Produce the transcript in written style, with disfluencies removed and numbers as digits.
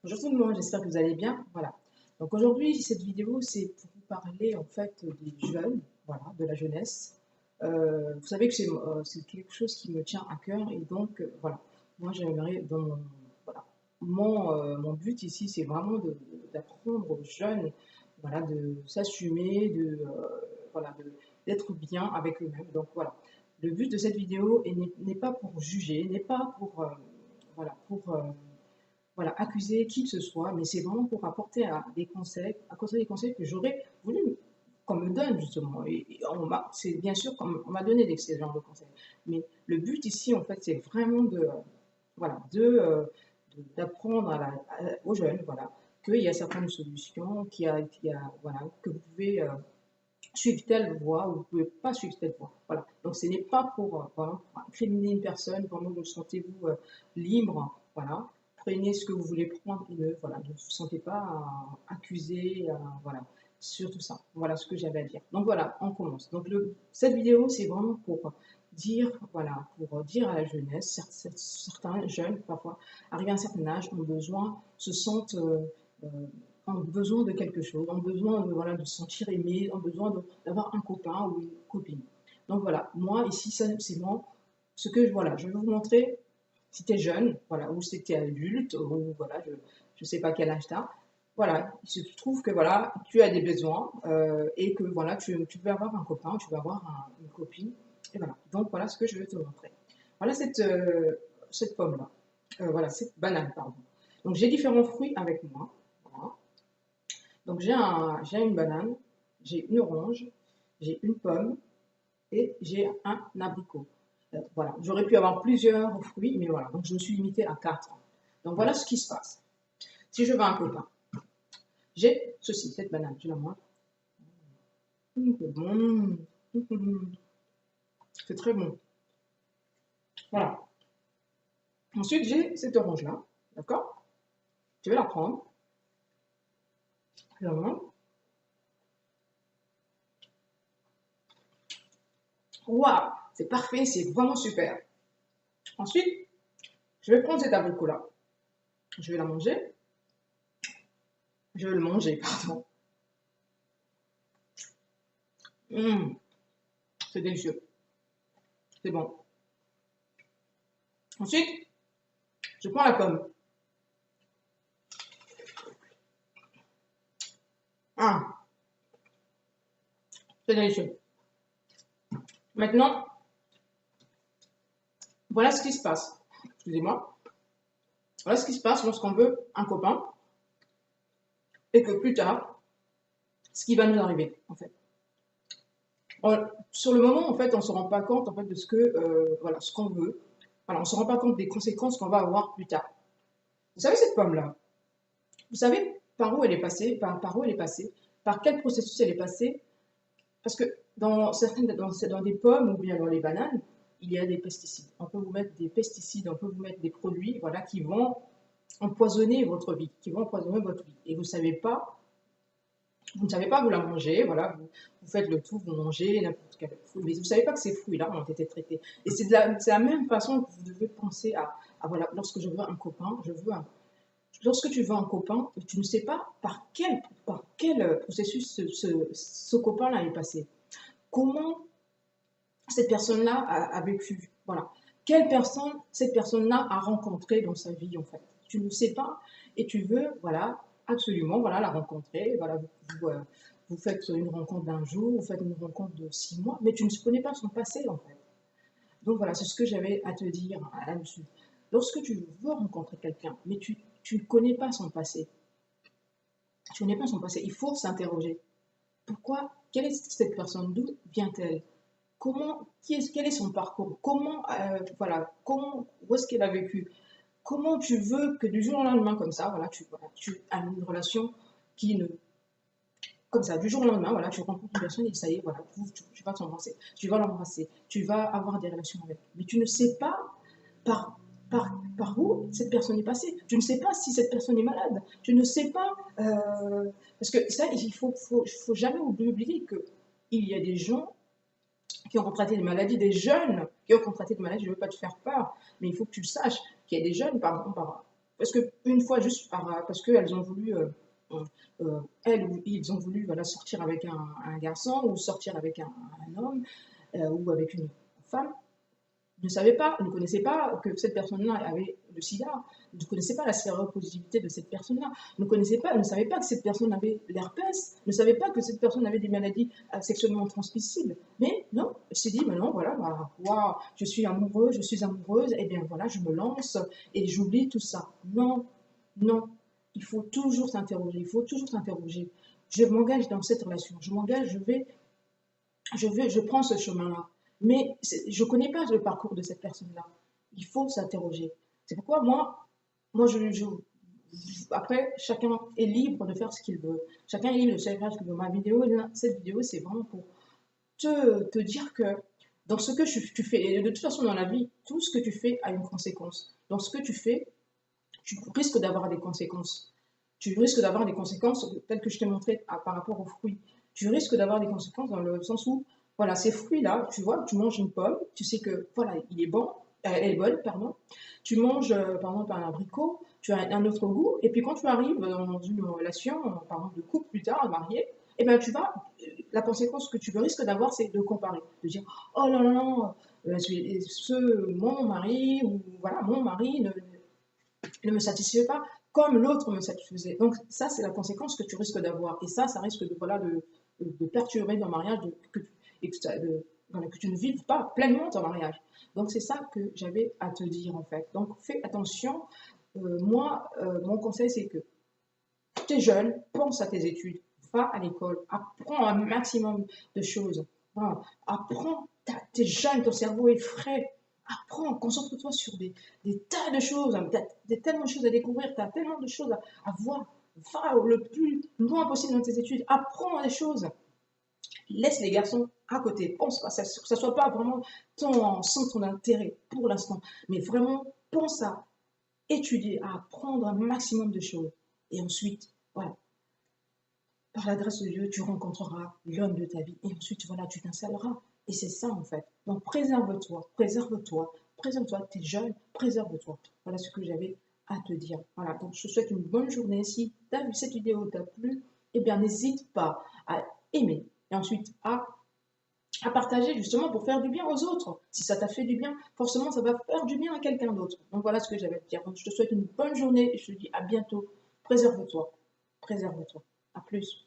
Bonjour tout le monde, j'espère que vous allez bien. Voilà. Donc aujourd'hui, cette vidéo, c'est pour vous parler en fait des jeunes, voilà, de la jeunesse. Vous savez que c'est quelque chose qui me tient à cœur et donc voilà. Moi, j'aimerais voilà, mon but ici, c'est vraiment d'apprendre aux jeunes, voilà, de s'assumer, voilà, d'être bien avec eux-mêmes. Donc voilà. Le but de cette vidéo n'est pas pour juger, n'est pas pour voilà, voilà, accuser qui que ce soit, mais c'est vraiment pour apporter des conseils que j'aurais voulu qu'on me donne justement. Et c'est bien sûr qu'on m'a donné ces genres de conseils. Mais le but ici, en fait, c'est vraiment voilà, d'apprendre aux jeunes, voilà, qu'il y a certaines solutions, voilà, que vous pouvez suivre telle voie ou vous ne pouvez pas suivre telle voie. Voilà. Donc ce n'est pas pour incriminer une personne, vraiment vous sentez-vous libre, voilà. Prenez ce que vous voulez prendre et voilà, ne vous sentez pas accusé, voilà, sur tout ça. Voilà ce que j'avais à dire. Donc voilà, on commence. Donc cette vidéo, c'est vraiment pour dire, voilà, pour dire à la jeunesse, certains jeunes, parfois, arrivés à un certain âge, ont besoin, se sentent euh, ont besoin de quelque chose, ont besoin de, voilà, de se sentir aimé, ont besoin d'avoir un copain ou une copine. Donc voilà, moi ici, c'est moi, ce que voilà, je vais vous montrer si tu es jeune, voilà, ou si tu es adulte, ou voilà, je ne sais pas quel âge tu as. Voilà, il se trouve que voilà, tu as des besoins et que voilà, tu peux avoir un copain, tu peux avoir une copine. Et voilà, donc voilà ce que je vais te montrer. Voilà cette pomme-là, voilà, cette banane, pardon. Donc j'ai différents fruits avec moi. Voilà. Donc j'ai une banane, j'ai une orange, j'ai une pomme et j'ai un abricot. Voilà, j'aurais pu avoir plusieurs fruits, mais voilà, donc je me suis limitée à 4. Donc voilà ce qui se passe. Si je veux un copain, j'ai ceci, cette banane, je la mange. C'est bon. C'est très bon. Voilà. Ensuite, j'ai cette orange-là, d'accord? Je vais la prendre. Je la mange. Waouh, c'est parfait, c'est vraiment super. Ensuite, je vais prendre cet abricot-là. Je vais la manger. Je vais le manger, pardon. Mmh, c'est délicieux. C'est bon. Ensuite, je prends la pomme. Ah, c'est délicieux. Maintenant, voilà ce qui se passe. Excusez-moi. Voilà ce qui se passe lorsqu'on veut un copain et que plus tard, ce qui va nous arriver, en fait. Sur le moment, en fait, on ne se rend pas compte en fait, de voilà, ce qu'on veut. Voilà, on ne se rend pas compte des conséquences qu'on va avoir plus tard. Vous savez, cette pomme-là, vous savez par où elle est passée, par où elle est passée, par quel processus elle est passée. Parce que dans des pommes ou bien dans les bananes, il y a des pesticides. On peut vous mettre des pesticides, on peut vous mettre des produits, voilà, qui vont empoisonner votre vie, qui vont empoisonner votre vie. Et vous ne savez pas, vous la mangez, voilà, vous faites le tout, vous mangez n'importe quel fruit, mais vous ne savez pas que ces fruits-là ont été traités. Et c'est la même façon que vous devez penser voilà, lorsque je veux un copain, lorsque tu veux un copain, tu ne sais pas par quel processus ce copain-là est passé. Comment cette personne-là a vécu, voilà. Quelle personne cette personne-là a rencontré dans sa vie, en fait. Tu ne sais pas et tu veux, voilà, absolument, voilà, la rencontrer, voilà, vous faites une rencontre d'un jour, vous faites une rencontre de 6 mois, mais tu ne connais pas son passé, en fait. Donc voilà, c'est ce que j'avais à te dire là-dessus. Lorsque tu veux rencontrer quelqu'un, mais tu ne connais pas son passé, tu ne connais pas son passé, il faut s'interroger. Pourquoi, quelle est cette personne, d'où vient-elle? Quel est son parcours? Voilà, où est-ce qu'elle a vécu? Comment tu veux que du jour au lendemain, comme ça, voilà, tu as une relation qui ne, comme ça, du jour au lendemain, voilà, tu rencontres une personne et ça y est, voilà, tu vas t'embrasser, tu vas l'embrasser, tu vas avoir des relations avec. Mais tu ne sais pas par, par où cette personne est passée. Tu ne sais pas si cette personne est malade. Tu ne sais pas, parce que ça, faut jamais oublier que il y a des gens qui ont contracté des maladies, des jeunes qui ont contracté des maladies, je ne veux pas te faire peur, mais il faut que tu le saches qu'il y a des jeunes, pardon, parce que une fois juste parce qu'elles ont voulu, elles ou ils ont voulu voilà, sortir avec un garçon ou sortir avec un homme ou avec une femme, ne connaissait pas que cette personne-là avait le sida, ne connaissait pas la séropositivité de cette personne-là, ne savait pas que cette personne avait l'herpès, ne savait pas que cette personne avait des maladies sexuellement transmissibles. Mais non, elle s'est dit, maintenant voilà, bah, waouh, je suis amoureuse, et bien voilà, je me lance et j'oublie tout ça. Non, non, il faut toujours s'interroger, il faut toujours s'interroger. Je m'engage dans cette relation, je m'engage, je prends ce chemin-là. Mais je ne connais pas le parcours de cette personne-là. Il faut s'interroger. C'est pourquoi moi après, chacun est libre de faire ce qu'il veut. Chacun est libre de faire ce qu'il veut. Cette vidéo, c'est vraiment pour te dire que dans ce que tu fais, et de toute façon dans la vie, tout ce que tu fais a une conséquence. Dans ce que tu fais, tu risques d'avoir des conséquences. Tu risques d'avoir des conséquences telles que je t'ai montré par rapport aux fruits. Tu risques d'avoir des conséquences dans le sens où, voilà, ces fruits-là, tu vois, tu manges une pomme, tu sais que, voilà, il est bon, elle est bonne, pardon. Tu manges, par exemple, un abricot, tu as un autre goût, et puis quand tu arrives dans une relation, par exemple, de couple plus tard, marié, eh ben, la conséquence que tu risques d'avoir, c'est de comparer, de dire, oh là là, mon mari, ou voilà, mon mari ne me satisfait pas comme l'autre me satisfaisait. Donc ça, c'est la conséquence que tu risques d'avoir. Et ça risque de, voilà, de perturber ton mariage et voilà, que tu ne vives pas pleinement ton mariage. Donc c'est ça que j'avais à te dire en fait. Donc fais attention. Mon conseil, c'est que tu es jeune, pense à tes études, va à l'école, apprends un maximum de choses. Voilà. Apprends, tu es jeune, ton cerveau est frais. Apprends, concentre-toi sur des tas de choses, hein, tellement de choses à découvrir, tu as tellement de choses à voir. Va le plus loin possible dans tes études, apprends des choses. Laisse les garçons à côté. Pense pas, que ça soit pas vraiment ton centre d'intérêt pour l'instant, mais vraiment pense à étudier, à apprendre un maximum de choses. Et ensuite, voilà, par la grâce de Dieu, tu rencontreras l'homme de ta vie. Et ensuite, voilà, tu t'installeras. Et c'est ça, en fait. Donc, préserve-toi, préserve-toi, préserve-toi. Tu es jeune, préserve-toi. Voilà ce que j'avais à te dire. Voilà, donc je te souhaite une bonne journée. Si tu as vu cette vidéo, t'a plu, eh bien, n'hésite pas à aimer et ensuite à partager justement pour faire du bien aux autres. Si ça t'a fait du bien, forcément, ça va faire du bien à quelqu'un d'autre. Donc, voilà ce que j'avais à te dire. Donc, je te souhaite une bonne journée et je te dis à bientôt. Préserve-toi, préserve-toi. À plus.